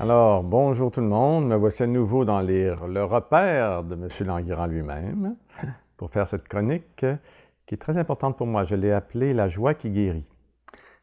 Alors, bonjour tout le monde. Me voici à nouveau dans le repère de M. Languirand lui-même pour faire cette chronique qui est très importante pour moi. Je l'ai appelée « La joie qui guérit ».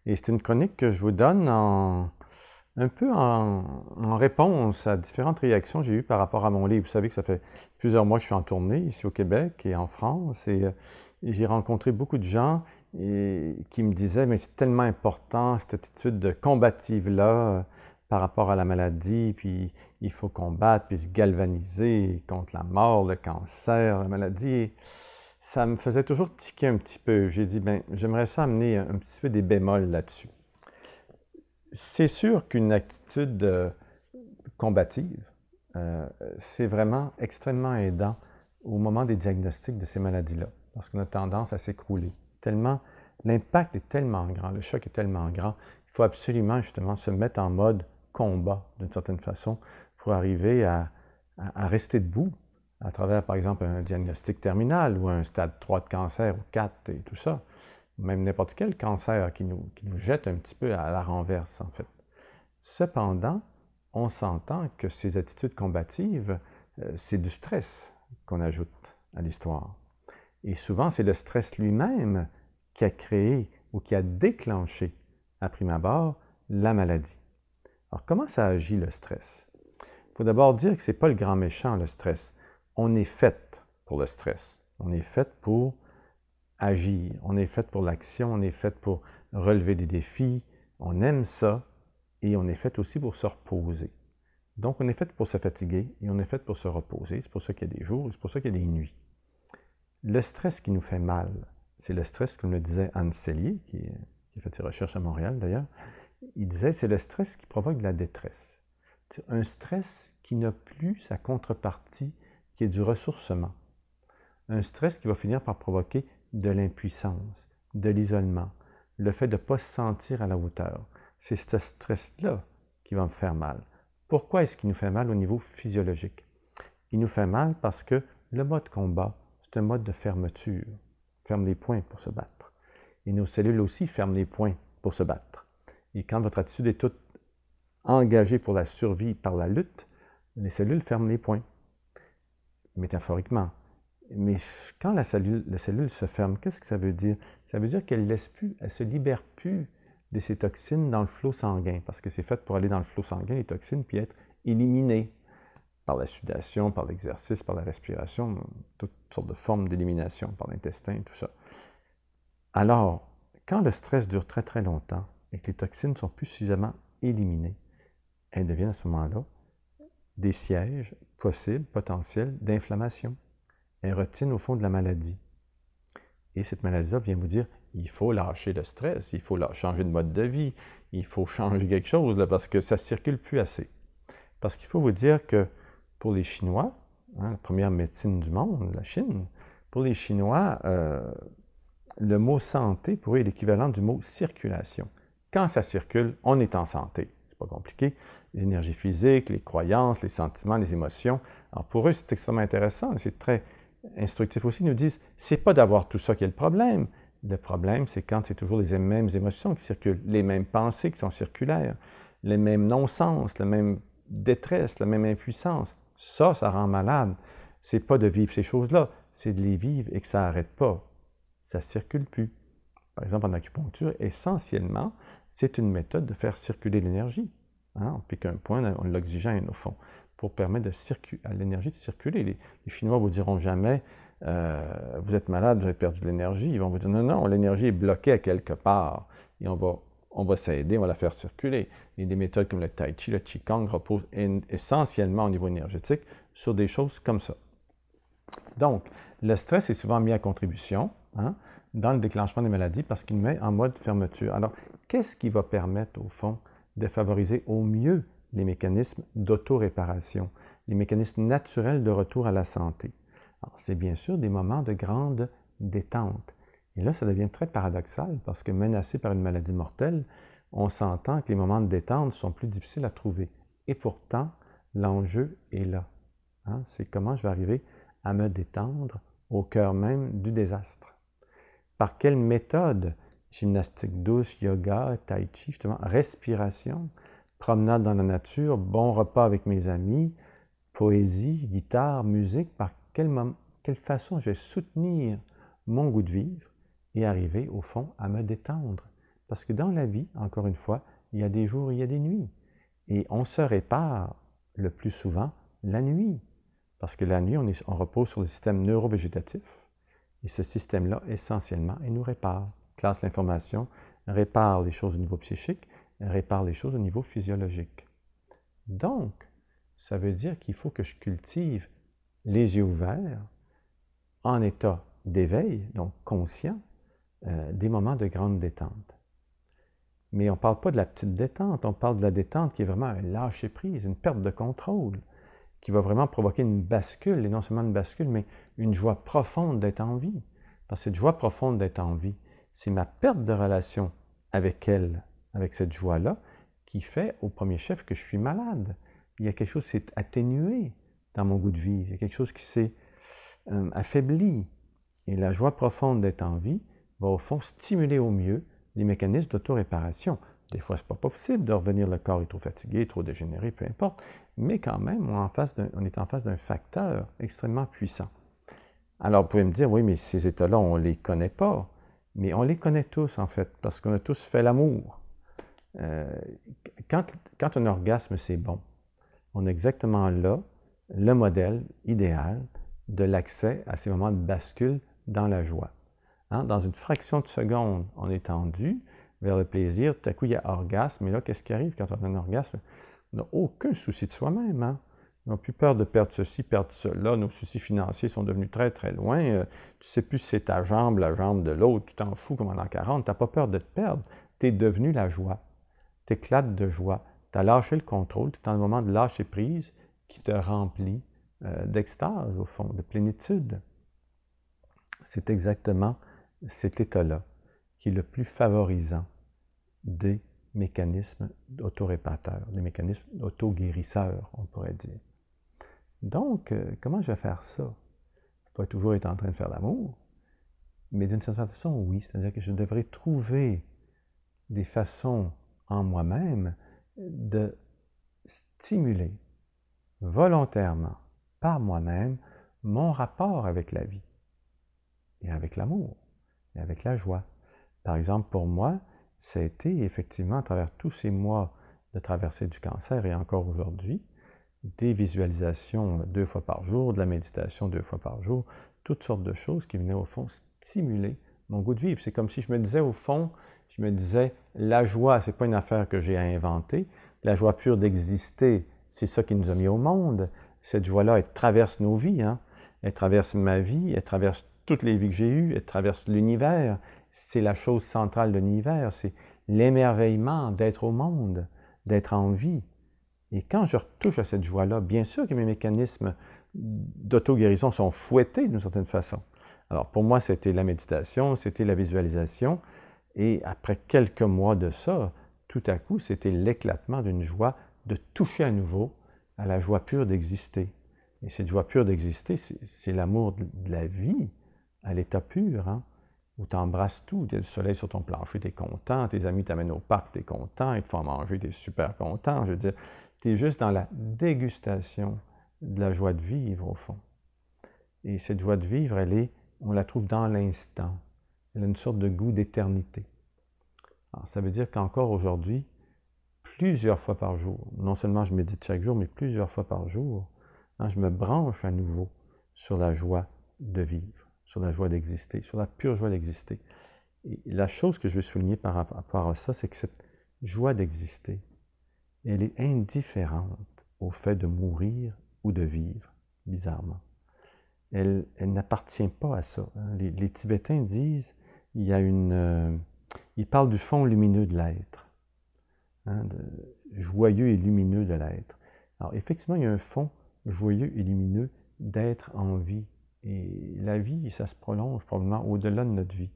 Et c'est une chronique que je vous donne un peu en réponse à différentes réactions que j'ai eues par rapport à mon livre. Vous savez que ça fait plusieurs mois que je suis en tournée ici au Québec et en France et j'ai rencontré beaucoup de gens qui me disaient « mais c'est tellement important cette attitude combative-là par rapport à la maladie, puis il faut combattre, puis se galvaniser contre la mort, le cancer, la maladie. » Et ça me faisait toujours tiquer un petit peu. J'ai dit, ben, j'aimerais ça amener un petit peu des bémols là-dessus. C'est sûr qu'une attitude combative, c'est vraiment extrêmement aidant au moment des diagnostics de ces maladies-là, parce qu'on a tendance à s'écrouler. Tellement, l'impact est tellement grand, le choc est tellement grand, il faut absolument justement se mettre en mode combat d'une certaine façon pour arriver à rester debout à travers, par exemple, un diagnostic terminal ou un stade 3 de cancer ou 4 et tout ça. Même n'importe quel cancer qui nous jette un petit peu à la renverse, en fait. Cependant, on s'entend que ces attitudes combatives, c'est du stress qu'on ajoute à l'histoire. Et souvent, c'est le stress lui-même qui a créé ou qui a déclenché, à prime abord, la maladie. Alors, comment ça agit le stress? Il faut d'abord dire que ce n'est pas le grand méchant, le stress. On est fait pour le stress. On est fait pour agir. On est fait pour l'action. On est fait pour relever des défis. On aime ça. Et on est fait aussi pour se reposer. Donc, on est fait pour se fatiguer et on est fait pour se reposer. C'est pour ça qu'il y a des jours et c'est pour ça qu'il y a des nuits. Le stress qui nous fait mal, c'est le stress, comme le disait Anne Cellier, qui a fait ses recherches à Montréal d'ailleurs. Il disait, c'est le stress qui provoque de la détresse. C'est un stress qui n'a plus sa contrepartie, qui est du ressourcement. Un stress qui va finir par provoquer de l'impuissance, de l'isolement, le fait de ne pas se sentir à la hauteur. C'est ce stress-là qui va me faire mal. Pourquoi est-ce qu'il nous fait mal au niveau physiologique? Il nous fait mal parce que le mode combat, c'est un mode de fermeture. On ferme les poings pour se battre. Et nos cellules aussi ferment les poings pour se battre. Et quand votre attitude est toute engagée pour la survie par la lutte, les cellules ferment les poings, métaphoriquement. Mais quand la cellule se ferme, qu'est-ce que ça veut dire? Ça veut dire qu'elle ne laisse plus, elle ne se libère plus de ces toxines dans le flot sanguin, parce que c'est fait pour aller dans le flot sanguin, les toxines, puis être éliminées par la sudation, par l'exercice, par la respiration, toutes sortes de formes d'élimination, par l'intestin, tout ça. Alors, quand le stress dure très très longtemps et que les toxines ne sont plus suffisamment éliminées, elles deviennent à ce moment-là des sièges possibles, potentiels d'inflammation. Elles retiennent au fond de la maladie. Et cette maladie-là vient vous dire, il faut lâcher le stress, il faut changer de mode de vie, il faut changer quelque chose là, parce que ça ne circule plus assez. Parce qu'il faut vous dire que pour les Chinois, hein, la première médecine du monde, la Chine, pour les Chinois, le mot santé, pour eux, est l'équivalent du mot circulation. Quand ça circule, on est en santé. C'est pas compliqué. Les énergies physiques, les croyances, les sentiments, les émotions. Alors pour eux, c'est extrêmement intéressant. C'est très instructif aussi. Ils nous disent, c'est pas d'avoir tout ça qui est le problème. Le problème, c'est quand c'est toujours les mêmes émotions qui circulent, les mêmes pensées qui sont circulaires, les mêmes non-sens, la même détresse, la même impuissance. Ça rend malade. C'est pas de vivre ces choses-là, c'est de les vivre et que ça n'arrête pas. Ça ne circule plus. Par exemple, en acupuncture, essentiellement, c'est une méthode de faire circuler l'énergie. Hein? On pique un point, on l'oxygène au fond, pour permettre à l'énergie de circuler. Les Chinois ne vous diront jamais vous êtes malade, vous avez perdu de l'énergie. Ils vont vous dire non, non, l'énergie est bloquée à quelque part. Et on va s'aider, on va la faire circuler. Et des méthodes comme le Tai Chi, le Qigong reposent essentiellement au niveau énergétique sur des choses comme ça. Donc, le stress est souvent mis à contribution dans le déclenchement des maladies parce qu'il met en mode fermeture. Alors, qu'est-ce qui va permettre, au fond, de favoriser au mieux les mécanismes d'auto-réparation, les mécanismes naturels de retour à la santé? Alors, c'est bien sûr des moments de grande détente. Et là, ça devient très paradoxal parce que menacé par une maladie mortelle, on s'entend que les moments de détente sont plus difficiles à trouver. Et pourtant, l'enjeu est là. Hein? C'est comment je vais arriver à me détendre au cœur même du désastre. Par quelle méthode? Gymnastique douce, yoga, tai chi, justement, respiration, promenade dans la nature, bon repas avec mes amis, poésie, guitare, musique, par quelle façon je vais soutenir mon goût de vivre et arriver, au fond, à me détendre. Parce que dans la vie, encore une fois, il y a des jours, il y a des nuits. Et on se répare le plus souvent la nuit. Parce que la nuit, on repose sur le système neurovégétatif. Et ce système-là, essentiellement, il nous répare. Classe l'information, répare les choses au niveau psychique, répare les choses au niveau physiologique. Donc, ça veut dire qu'il faut que je cultive les yeux ouverts, en état d'éveil, donc conscient, des moments de grande détente. Mais on ne parle pas de la petite détente, on parle de la détente qui est vraiment un lâcher-prise, une perte de contrôle, qui va vraiment provoquer une bascule, et non seulement une bascule, mais une joie profonde d'être en vie. Parce que cette joie profonde d'être en vie, c'est ma perte de relation avec elle, avec cette joie-là, qui fait au premier chef que je suis malade. Il y a quelque chose qui s'est atténué dans mon goût de vie, il y a quelque chose qui s'est affaibli. Et la joie profonde d'être en vie va au fond stimuler au mieux les mécanismes d'autoréparation. Des fois, ce n'est pas possible de revenir, le corps est trop fatigué, trop dégénéré, peu importe, mais quand même, on est en face d'un facteur extrêmement puissant. Alors, vous pouvez me dire, oui, mais ces états-là, on ne les connaît pas. Mais on les connaît tous, en fait, parce qu'on a tous fait l'amour. Quand un orgasme, c'est bon, on est exactement là, le modèle idéal de l'accès à ces moments de bascule dans la joie. Hein? Dans une fraction de seconde, on est tendu vers le plaisir, tout à coup, il y a orgasme, et là, qu'est-ce qui arrive quand on a un orgasme? On n'a aucun souci de soi-même. Hein? On n'a plus peur de perdre ceci, perdre cela. Nos soucis financiers sont devenus très, très loin. Tu ne sais plus si c'est ta jambe, la jambe de l'autre. Tu t'en fous comme en l'an 40. Tu n'as pas peur de te perdre. Tu es devenu la joie. Tu éclates de joie. Tu as lâché le contrôle. Tu es dans le moment de lâcher prise qui te remplit d'extase, au fond, de plénitude. C'est exactement cet état-là qui est le plus favorisant des mécanismes autoréparateurs, des mécanismes auto-guérisseurs, on pourrait dire. Donc, comment je vais faire ça? Je ne peux pas toujours être en train de faire l'amour, mais d'une certaine façon, oui. C'est-à-dire que je devrais trouver des façons en moi-même de stimuler volontairement, par moi-même, mon rapport avec la vie, et avec l'amour, et avec la joie. Par exemple, pour moi, ça a été effectivement, à travers tous ces mois de traversée du cancer, et encore aujourd'hui, des visualisations 2 fois par jour, de la méditation 2 fois par jour, toutes sortes de choses qui venaient au fond stimuler mon goût de vivre. C'est comme si je me disais au fond, je me disais, la joie, ce n'est pas une affaire que j'ai à inventer, la joie pure d'exister, c'est ça qui nous a mis au monde. Cette joie-là, elle traverse nos vies, hein? Elle traverse ma vie, elle traverse toutes les vies que j'ai eues, elle traverse l'univers. C'est la chose centrale de l'univers, c'est l'émerveillement d'être au monde, d'être en vie. Et quand je retouche à cette joie-là, bien sûr que mes mécanismes d'auto-guérison sont fouettés d'une certaine façon. Alors pour moi, c'était la méditation, c'était la visualisation, et après quelques mois de ça, tout à coup, c'était l'éclatement d'une joie de toucher à nouveau à la joie pure d'exister. Et cette joie pure d'exister, c'est l'amour de la vie à l'état pur, hein? Où tu embrasses tout, il y a le soleil sur ton plancher, tu es content, tes amis t'amènent au parc, tu es content, ils te font manger, tu es super content. Je veux dire, tu es juste dans la dégustation de la joie de vivre, au fond. Et cette joie de vivre, on la trouve dans l'instant. Elle a une sorte de goût d'éternité. Alors, ça veut dire qu'encore aujourd'hui, plusieurs fois par jour, non seulement je médite chaque jour, mais plusieurs fois par jour, hein, je me branche à nouveau sur la joie de vivre, sur la joie d'exister, sur la pure joie d'exister. Et la chose que je veux souligner par rapport à ça, c'est que cette joie d'exister, elle est indifférente au fait de mourir ou de vivre, bizarrement. Elle n'appartient pas à ça. Hein. Les Tibétains disent, ils parlent du fond lumineux de l'être, hein, joyeux et lumineux de l'être. Alors effectivement, il y a un fond joyeux et lumineux d'être en vie. Et la vie, ça se prolonge probablement au-delà de notre vie.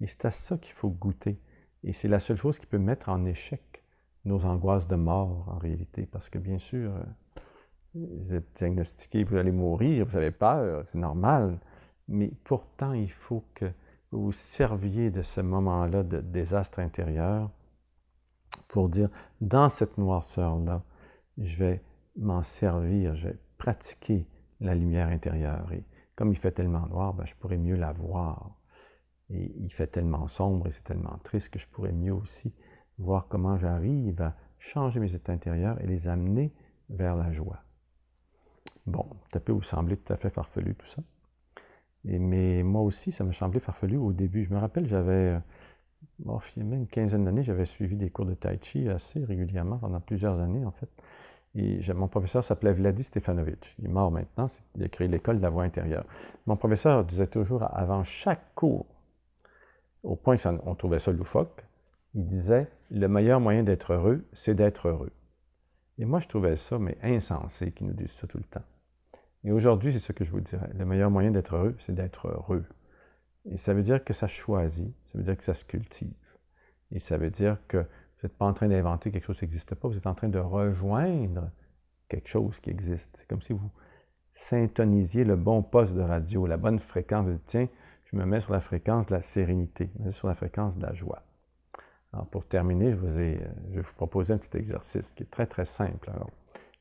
Et c'est à ça qu'il faut goûter. Et c'est la seule chose qui peut mettre en échec nos angoisses de mort, en réalité. Parce que bien sûr, vous êtes diagnostiqué, vous allez mourir, vous avez peur, c'est normal. Mais pourtant, il faut que vous vous serviez de ce moment-là de désastre intérieur pour dire, dans cette noirceur-là, je vais m'en servir, je vais pratiquer la lumière intérieure. Et comme il fait tellement noir, ben, je pourrais mieux la voir. Et il fait tellement sombre et c'est tellement triste que je pourrais mieux aussi voir comment j'arrive à changer mes états intérieurs et les amener vers la joie. Bon, ça peut vous sembler tout à fait farfelu tout ça. Mais moi aussi, ça m'a semblé farfelu au début. Je me rappelle, j'avais, il y a même une quinzaine d'années, j'avais suivi des cours de Tai Chi assez régulièrement, pendant plusieurs années en fait. Et mon professeur s'appelait Vladi Stefanovic. Il est mort maintenant, il a créé l'école de la voix intérieure. Mon professeur disait toujours, avant chaque cours, au point qu'on trouvait ça loufoque, il disait, le meilleur moyen d'être heureux, c'est d'être heureux. Et moi, je trouvais ça, mais insensé qu'ils nous disent ça tout le temps. Et aujourd'hui, c'est ce que je vous dirais. Le meilleur moyen d'être heureux, c'est d'être heureux. Et ça veut dire que ça choisit, ça veut dire que ça se cultive. Et ça veut dire que vous n'êtes pas en train d'inventer quelque chose qui n'existe pas, vous êtes en train de rejoindre quelque chose qui existe. C'est comme si vous syntonisiez le bon poste de radio, la bonne fréquence. Vous dites, tiens, je me mets sur la fréquence de la sérénité, je me mets sur la fréquence de la joie. Alors, pour terminer, je vais vous proposer un petit exercice qui est très, très simple. Alors,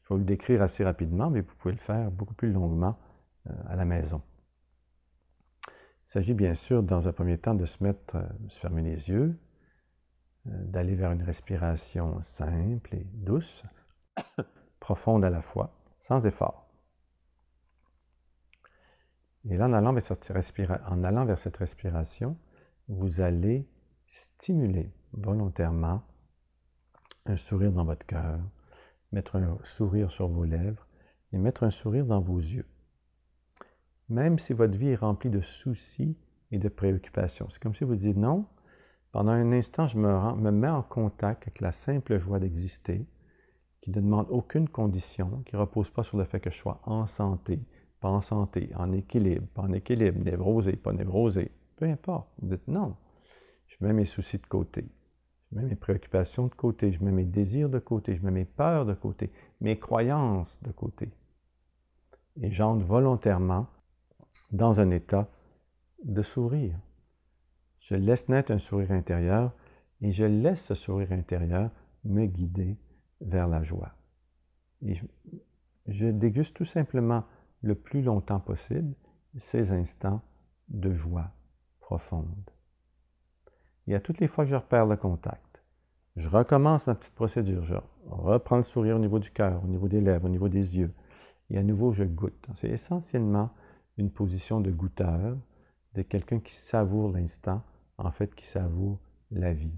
je vais vous le décrire assez rapidement, mais vous pouvez le faire beaucoup plus longuement à la maison. Il s'agit bien sûr, dans un premier temps, de se fermer les yeux, d'aller vers une respiration simple et douce, profonde à la fois, sans effort. Et là, en allant vers cette respiration, vous allez stimuler volontairement un sourire dans votre cœur, mettre un sourire sur vos lèvres et mettre un sourire dans vos yeux. Même si votre vie est remplie de soucis et de préoccupations. C'est comme si vous dites non, pendant un instant, je me mets en contact avec la simple joie d'exister, qui ne demande aucune condition, qui ne repose pas sur le fait que je sois en santé, pas en santé, en équilibre, pas en équilibre, névrosé, pas névrosé, peu importe. Vous dites non, je mets mes soucis de côté, je mets mes préoccupations de côté, je mets mes désirs de côté, je mets mes peurs de côté, mes croyances de côté. Et j'entre volontairement dans un état de sourire. Je laisse naître un sourire intérieur et je laisse ce sourire intérieur me guider vers la joie. Et je déguste tout simplement le plus longtemps possible ces instants de joie profonde. Et à toutes les fois que je repère le contact, je recommence ma petite procédure. Je reprends le sourire au niveau du cœur, au niveau des lèvres, au niveau des yeux. Et à nouveau, je goûte. C'est essentiellement une position de goûteur, de quelqu'un qui savoure l'instant, en fait, qui savoure la vie.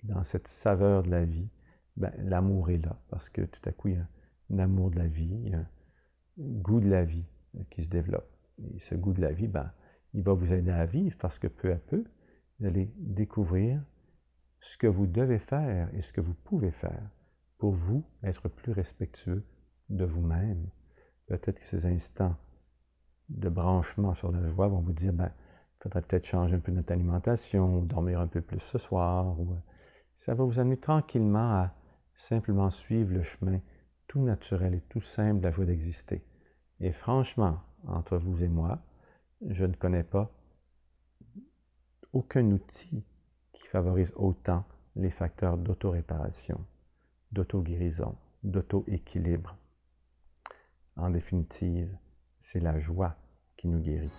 Et dans cette saveur de la vie, ben, l'amour est là, parce que tout à coup, il y a un amour de la vie, il y a un goût de la vie qui se développe. Et ce goût de la vie, ben, il va vous aider à vivre, parce que peu à peu, vous allez découvrir ce que vous devez faire et ce que vous pouvez faire pour vous être plus respectueux de vous-même. Peut-être que ces instants de branchement sur la joie vont vous dire, ben, il faudrait peut-être changer un peu notre alimentation, ou dormir un peu plus ce soir. Ou, ça va vous amener tranquillement à simplement suivre le chemin tout naturel et tout simple de la joie d'exister. Et franchement, entre vous et moi, je ne connais pas aucun outil qui favorise autant les facteurs d'auto-réparation, d'auto-guérison, d'auto-équilibre. En définitive, c'est la joie qui nous guérit.